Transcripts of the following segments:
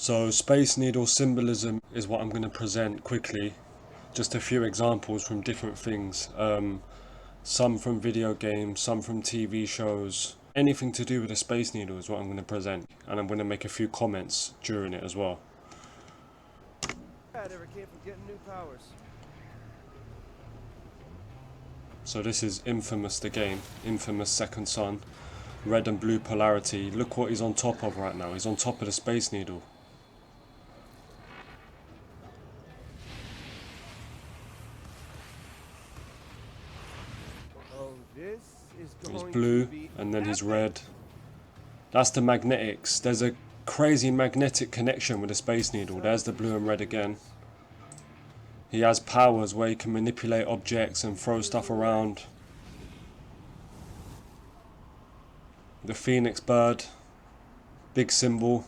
So Space Needle symbolism is what I'm going to present quickly. Just a few examples from different things. Some from video games, some from TV shows. Anything to do with the Space Needle is what I'm going to present. And I'm going to make a few comments during it as well. I never came from getting new powers. So this is Infamous the game. Infamous Second Son. Red and blue polarity. Look what he's on top of right now. He's on top of the Space Needle. Oh, this is going He's blue to be and then he's epic. red. That's the magnetics. There's a crazy magnetic connection with the Space Needle. There's the blue and red again. He has powers where he can manipulate objects and throw stuff around. The Phoenix bird. Big symbol.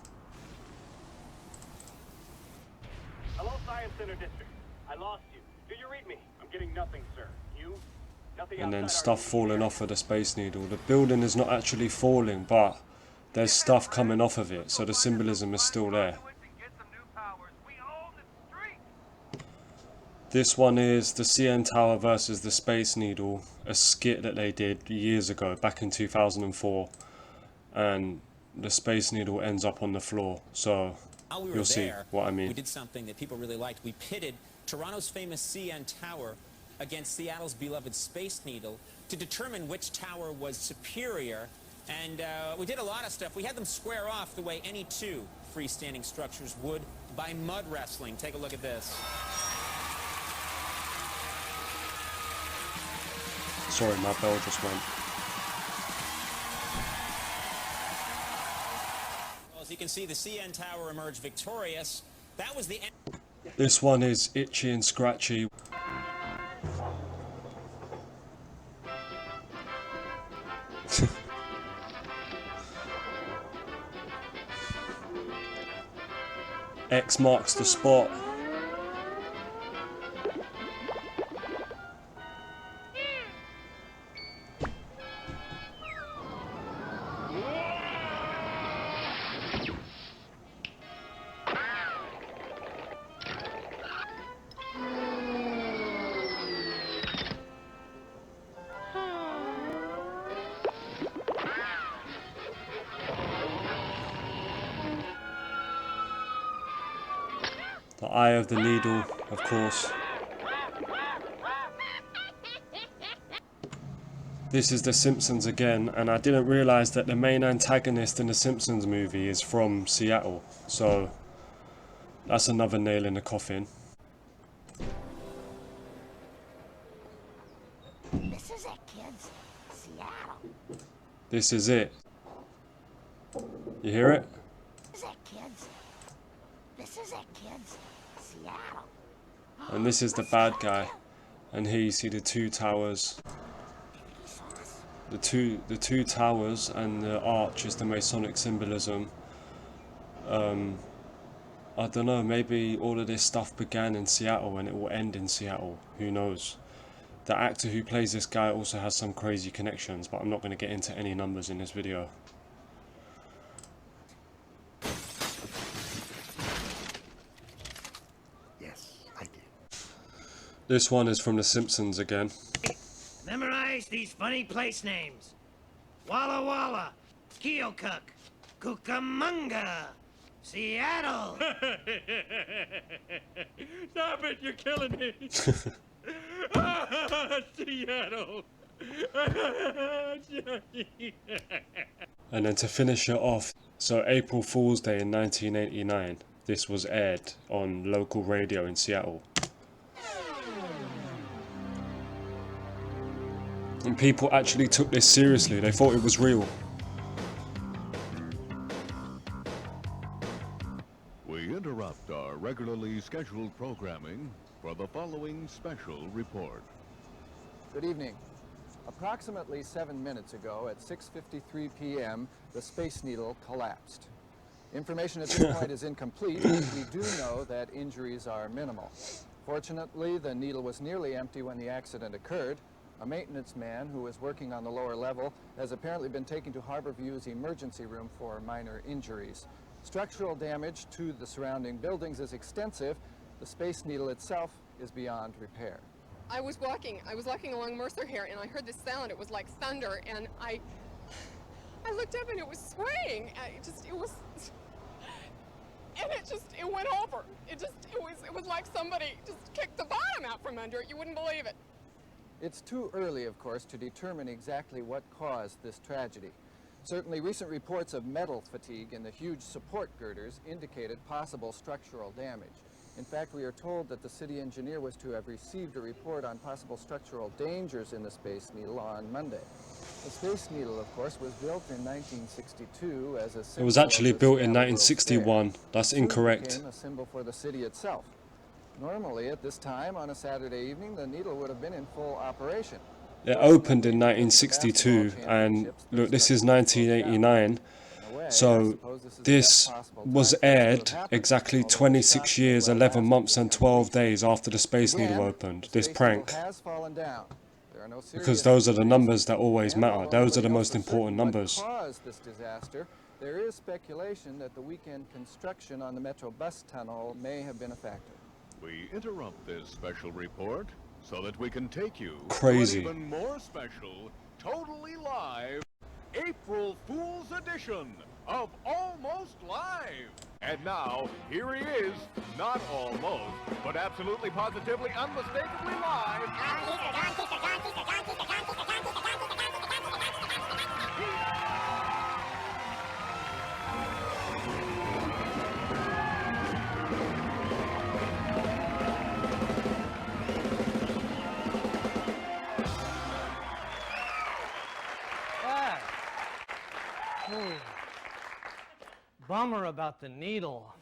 Hello, Science Center District. I lost you. Do you read me? I'm getting nothing, sir. You? Nothing. And then outside stuff our falling off of the Space Needle. The building is not actually falling, but there's stuff coming off of it, so the symbolism is still there. This one is the CN Tower versus the Space Needle, a skit that they did years ago, back in 2004, and the Space Needle ends up on the floor, so you'll see what I mean. We did something that people really liked. We pitted Toronto's famous CN Tower against Seattle's beloved Space Needle to determine which tower was superior, and we did a lot of stuff. We had them square off the way any two freestanding structures would by mud wrestling. Take a look at this. Sorry, my bell just went. Well, as you can see, the CN Tower emerged victorious. That was the end. This one is itchy and scratchy. X marks the spot. The eye of the needle, of course. This is The Simpsons again, and I didn't realise that the main antagonist in the Simpsons movie is from Seattle, so that's another nail in the coffin. This is it, kids. Seattle. This is it. You hear it? This is it, kids. This is it, kids. Seattle. And this is the bad guy. And here you see the two towers. The two towers and the arch is the Masonic symbolism. I don't know, maybe all of this stuff began in Seattle and it will end in Seattle. Who knows? The actor who plays this guy also has some crazy connections, but I'm not going to get into any numbers in this video. Yes, I did. This one is from The Simpsons again. Memorize these funny place names. Walla Walla, Keokuk, Cucamonga, Seattle. Stop it! You're killing me. Seattle. And then to finish it off, so April Fool's Day in 1989, this was aired on local radio in Seattle. And people actually took this seriously, they thought it was real. We interrupt our regularly scheduled programming for the following special report. Good evening. Approximately 7 minutes ago at 6:53 p.m., the Space Needle collapsed. Information at this point is incomplete, but we do know that injuries are minimal. Fortunately, the needle was nearly empty when the accident occurred. A maintenance man who was working on the lower level has apparently been taken to Harborview's emergency room for minor injuries. Structural damage to the surrounding buildings is extensive. The Space Needle itself is beyond repair. I was walking along Mercer here, and I heard this sound. It was like thunder, and I looked up, and it was swaying. It went over. It was like somebody just kicked the bottom out from under it. You wouldn't believe it. It's too early, of course, to determine exactly what caused this tragedy. Certainly, recent reports of metal fatigue in the huge support girders indicated possible structural damage. In fact, we are told that the city engineer was to have received a report on possible structural dangers in the Space Needle on Monday. The Space Needle, of course, was built in 1962 as a symbol. It was actually of the built in Seattle World's 1961. Fair. That's Soon incorrect. became a symbol for the city itself. Normally, at this time on a Saturday evening, the Needle would have been in full operation. It opened in 1962, and look, this is 1989. So this was aired exactly 26 years, 11 months and 12 days after the Space Needle opened, this prank. Because those are the numbers that always matter. Those are the most important numbers. Caused this disaster, there is speculation that the weekend construction on the Metro bus tunnel may have been a factor. We interrupt this special report so that we can take you Crazy. to an even more special, totally live April Fool's edition of Almost Live. And now, here he is, not almost, but absolutely positively unmistakably live. Bummer about the needle.